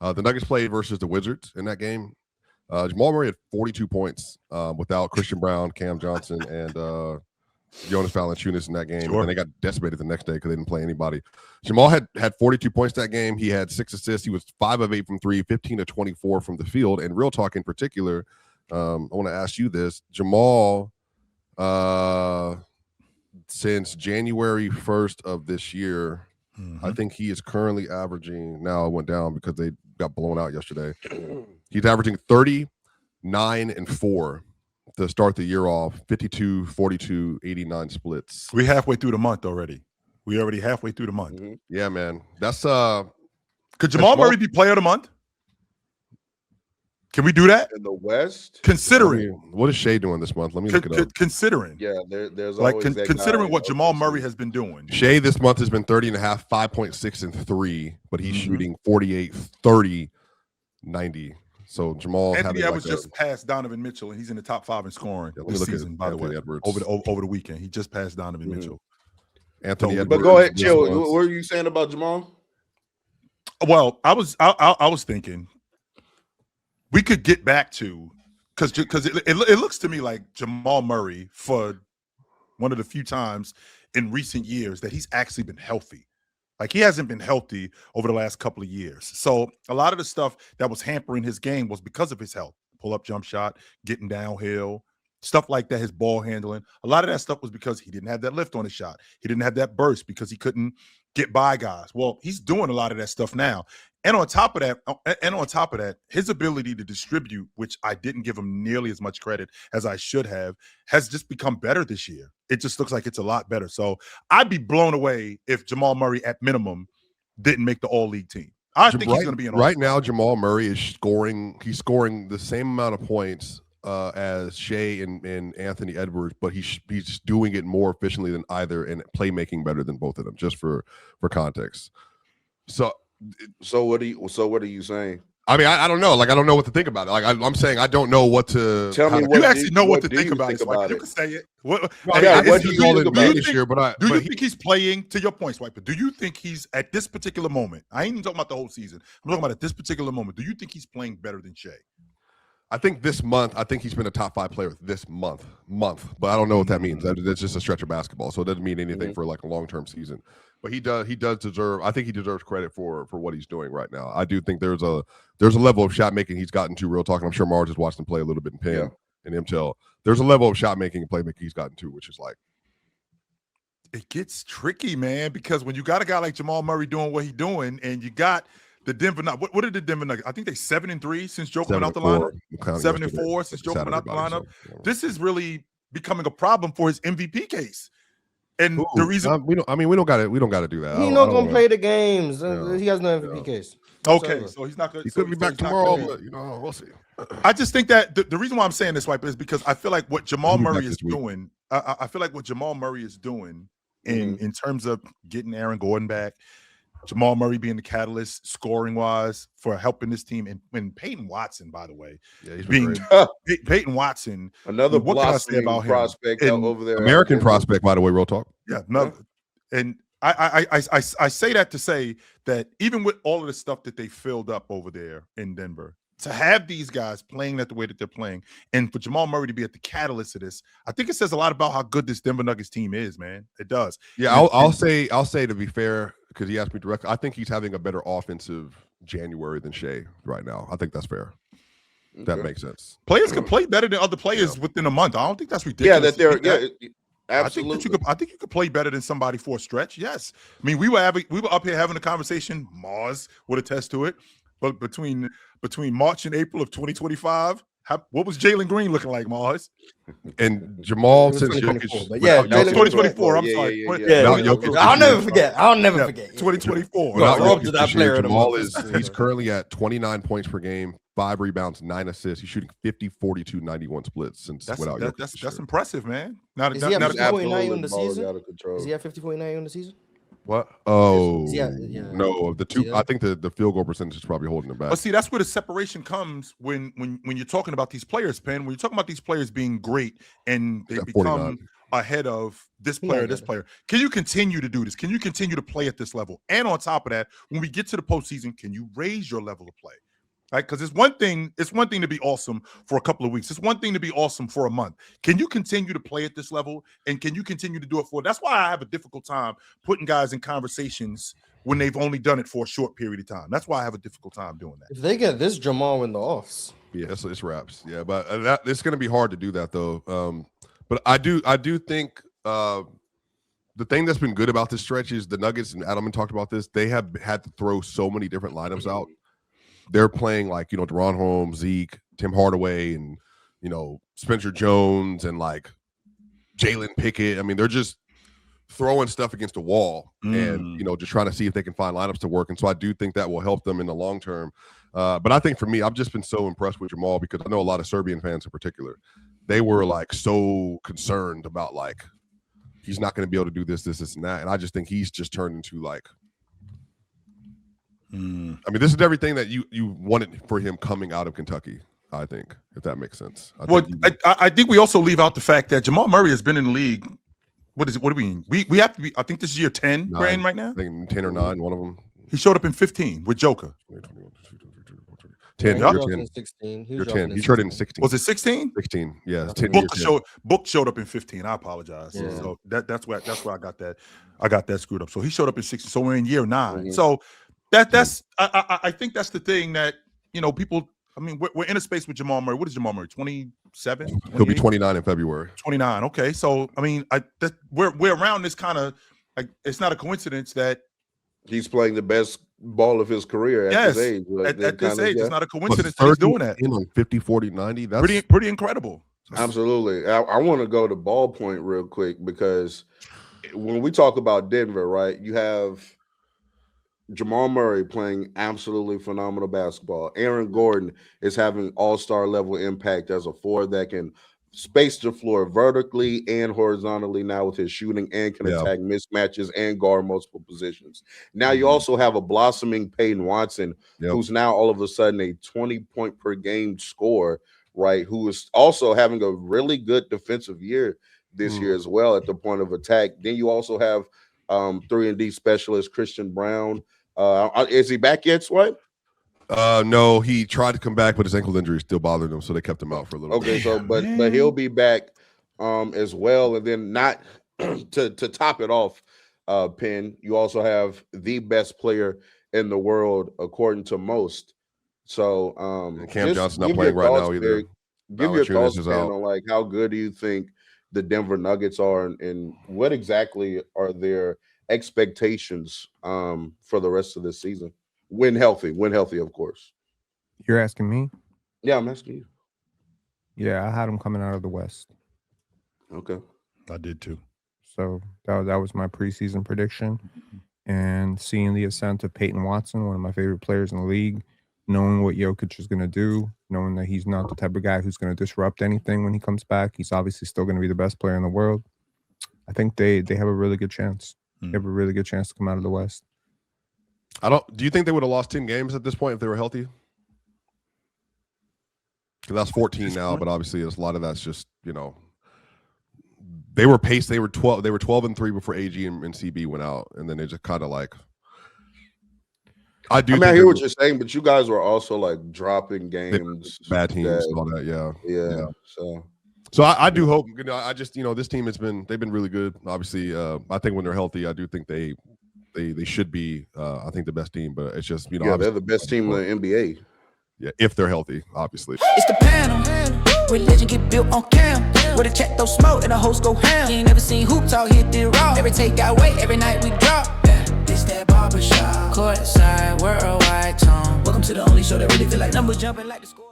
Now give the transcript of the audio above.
The Nuggets played versus the Wizards in that game. Jamal Murray had 42 points without Christian Brown, Cam Johnson, and Jonas Valanciunas in that game. Sure. And then they got decimated the next day because they didn't play anybody. Jamal had 42 points that game. He had 6 assists. He was 5 of 8 from 3, 15 of 24 from the field. And real talk in particular, I want to ask you this. Jamal, since January 1st of this year, I think he is currently averaging, now it went down because they got blown out yesterday. He's averaging 39 and 4 to start the year off, 52, 42, 89 splits. We're halfway through the month already. We already halfway through the month. Yeah, man. That's could Jamal Murray be player of the month? Can we do that? In the West? Considering. What is Shea doing this month? Let me look it up. Considering. Yeah, there's like always that considering guy, what Jamal Murray has been doing. Shea this month has been 30 and a half, 5.6 and 3, but he's shooting 48, 30, 90. So Jamal Anthony Edwards just passed Donovan Mitchell, and he's in the top 5 in scoring this season, by the way, over the weekend. He just passed Donovan Mitchell. Anthony Edwards. But go ahead, Chill. What were you saying about Jamal? Well, I was thinking we could get back to because it looks to me like Jamal Murray, for one of the few times in recent years that he's actually been healthy. Like, he hasn't been healthy over the last couple of years. So a lot of the stuff that was hampering his game was because of his health. Pull-up jump shot, getting downhill, stuff like that, his ball handling. A lot of that stuff was because he didn't have that lift on his shot. He didn't have that burst because he couldn't get by guys. Well, he's doing a lot of that stuff now. And on top of that, his ability to distribute, which I didn't give him nearly as much credit as I should have, has just become better this year. It just looks like it's a lot better. So I'd be blown away if Jamal Murray, at minimum, didn't make the all-league team. I think he's going to be an all-star. Right now, Jamal Murray is scoring. He's scoring the same amount of points as Shea and Anthony Edwards, but he's doing it more efficiently than either, and playmaking better than both of them. Just for context. So what are you saying? I mean, I don't know. Like, I don't know what to think about it. Like, I'm saying I don't know what to tell me. You actually know what to think about it. You can say it. Do you think he's playing, to your point, Swiper? Do you think he's at this particular moment? I ain't even talking about the whole season. I'm talking about at this particular moment. Do you think he's playing better than Shea? I think this month, he's been a top 5 player this month, but I don't know what that means. That's just a stretch of basketball, so it doesn't mean anything for like a long-term season. But he does deserve. I think he deserves credit for what he's doing right now. I do think there's a level of shot making he's gotten to. Real talk, and I'm sure Mars has watched him play a little bit in Penn and MTEL. There's a level of shot making and playmaking he's gotten to, which is like, it gets tricky, man, because when you got a guy like Jamal Murray doing what he's doing, and you got the Denver Nuggets. What did the Denver Nuggets? I think they 7-3 since Jokic went out the lineup. 7-4 since Jokic went out the lineup. This is really becoming a problem for his MVP case. And the reason we don't got to do that. He's not gonna play the games. He has no MVP case. Okay, so he's not going. He could be back tomorrow, but we'll see. I just think that the reason why I'm saying this, Swiper, is because I feel like what Jamal Murray is doing. I feel like what Jamal Murray is doing in terms of getting Aaron Gordon back, Jamal Murray being the catalyst scoring wise for helping this team, and Peyton Watson, by the way, being Peyton Watson, another blossoming prospect over there, American prospect, by the way, real talk. Yeah, no, and I say that to say that even with all of the stuff that they filled up over there in Denver, to have these guys playing that the way that they're playing, and for Jamal Murray to be at the catalyst of this, I think it says a lot about how good this Denver Nuggets team is, man. It does. Yeah, I'll say to be fair, because he asked me directly, I think he's having a better offensive January than Shea right now. I think that's fair. That makes sense. Players can play better than other players within a month. I don't think that's ridiculous. Yeah, that they're absolutely. I think you could play better than somebody for a stretch. Yes, I mean we were up here having a conversation. Mars would attest to it. But between March and April of 2025, what was Jalen Green looking like, Mars? And Jamal since Jokic, 2024. I'm sorry. I'll never forget. 2024. Jamal he's currently at 29 points per game, 5 rebounds, 9 assists. He's shooting 50, 42, 91 splits since without Jokic. That's impressive, man. Is he at 50.9 on the season? Is he at 50.9 on the season? What? Oh, no. The two. I think the field goal percentage is probably holding him back. But see, that's where the separation comes when you're talking about these players, Penn. When you're talking about these players being great and they become ahead of this player, this player. Can you continue to do this? Can you continue to play at this level? And on top of that, when we get to the postseason, can you raise your level of play? Right? Because it's one thing to be awesome for a couple of weeks. It's one thing to be awesome for a month. Can you continue to play at this level? And can you continue to do it for? That's why I have a difficult time putting guys in conversations when they've only done it for a short period of time. That's why I have a difficult time doing that. If they get this Jamal in the offs. Yeah, it's wraps. Yeah, but it's going to be hard to do that though. But I do think the thing that's been good about this stretch is the Nuggets, and Adelman talked about this, they have had to throw so many different lineups out. They're playing like, DeRon Holmes, Zeke, Tim Hardaway, and, Spencer Jones and like Jalen Pickett. I mean, they're just throwing stuff against the wall and, just trying to see if they can find lineups to work. And so I do think that will help them in the long term. But I think for me, I've just been so impressed with Jamal because I know a lot of Serbian fans in particular. They were like so concerned about like he's not going to be able to do this, and that. And I just think he's just turned into like, I mean, this is everything that you wanted for him coming out of Kentucky, I think, if that makes sense. I think we also leave out the fact that Jamal Murray has been in the league. What do we mean? We have to be, I think this is year 10, Brand, right now? I think 10 or 9, one of them. He showed up in 15 with Joker. 10. Yeah, You're 10. 16. You're 10. He showed in 16. Was it 16? 16. Yeah. 10 Book showed up in 15. I apologize. Yeah. So that's where I got that. I got that screwed up. So he showed up in 16. So we're in year 9. So that's I think that's the thing that people. I mean, we're in a space with Jamal Murray. What is Jamal Murray? 27. He'll be 29 in February. 29. Okay. So I mean, we're around this kind of like it's not a coincidence that he's playing the best ball of his career at this age. At this age, it's not a coincidence that he's doing that. On 50, 40, 90. That's pretty incredible. Absolutely. I want to go to ballpoint real quick because when we talk about Denver, right, you have Jamal Murray playing absolutely phenomenal basketball. Aaron Gordon is having all-star level impact as a forward that can space the floor vertically and horizontally now with his shooting and can attack mismatches and guard multiple positions. Now you also have a blossoming Peyton Watson who's now all of a sudden a 20-point per game scorer, right, who is also having a really good defensive year this year as well at the point of attack. Then you also have 3-and-D specialist Christian Brown. Is he back yet, Swipe? No, he tried to come back, but his ankle injury still bothered him, so they kept him out for a little bit. Okay, so but he'll be back as well. And then not to top it off, Penn, you also have the best player in the world according to most. So Cam Johnson's not playing right now either. Give your thoughts, Penn, on like how good do you think the Denver Nuggets are, and what exactly are their expectations for the rest of the season? When healthy, of course. You're asking me? Yeah, I'm asking you. Yeah, I had them coming out of the West. Okay. I did too. So that was my preseason prediction. And seeing the ascent of Peyton Watson, one of my favorite players in the league, knowing what Jokic is going to do, knowing that he's not the type of guy who's going to disrupt anything when he comes back. He's obviously still going to be the best player in the world. I think they have a really good chance. They have a really good chance to come out of the West. Do you think they would have lost 10 games at this point if they were healthy? Because that's 14 now, but obviously a lot of that's just, they were paced. They were 12-3 before AG and CB went out, and then they just kind of like. I hear what you're saying, but you guys were also like dropping games, bad teams, and all that. Yeah. So I do hope. I just this team they've been really good. Obviously, I think when they're healthy, I do think they should be. I think the best team, but it's just they're the best team in the NBA. Yeah, if they're healthy, obviously. It's the panel. Religion get built on cam. Where the check throw smoke and the hoes go ham. You ain't never seen hoops out here did raw. Every take got weight, every night we drop. This that barbershop. Courtside, worldwide tone. Welcome to the only show that really feel like numbers jumping like the score.